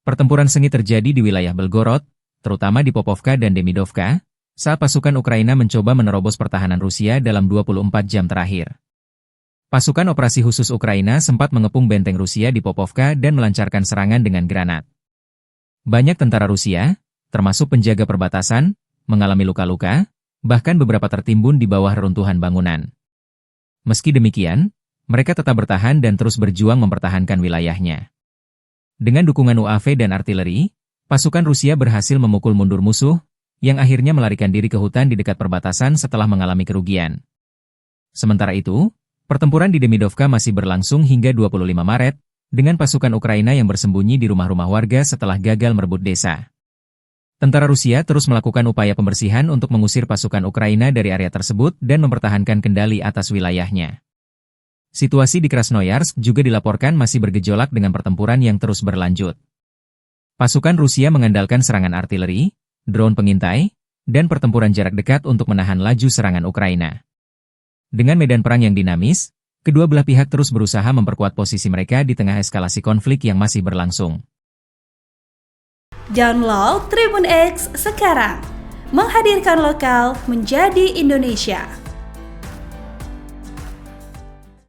Pertempuran sengit terjadi di wilayah Belgorod, terutama di Popovka dan Demidovka, saat pasukan Ukraina mencoba menerobos pertahanan Rusia dalam 24 jam terakhir. Pasukan operasi khusus Ukraina sempat mengepung benteng Rusia di Popovka dan melancarkan serangan dengan granat. Banyak tentara Rusia, termasuk penjaga perbatasan, mengalami luka-luka, bahkan beberapa tertimbun di bawah reruntuhan bangunan. Meski demikian, mereka tetap bertahan dan terus berjuang mempertahankan wilayahnya. Dengan dukungan UAV dan artileri, pasukan Rusia berhasil memukul mundur musuh, yang akhirnya melarikan diri ke hutan di dekat perbatasan setelah mengalami kerugian. Sementara itu, pertempuran di Demidovka masih berlangsung hingga 25 Maret, dengan pasukan Ukraina yang bersembunyi di rumah-rumah warga setelah gagal merebut desa. Tentara Rusia terus melakukan upaya pembersihan untuk mengusir pasukan Ukraina dari area tersebut dan mempertahankan kendali atas wilayahnya. Situasi di Krasnoyarsk juga dilaporkan masih bergejolak dengan pertempuran yang terus berlanjut. Pasukan Rusia mengandalkan serangan artileri, drone pengintai, dan pertempuran jarak dekat untuk menahan laju serangan Ukraina. Dengan medan perang yang dinamis, kedua belah pihak terus berusaha memperkuat posisi mereka di tengah eskalasi konflik yang masih berlangsung. Download Tribun X sekarang, menghadirkan lokal menjadi Indonesia.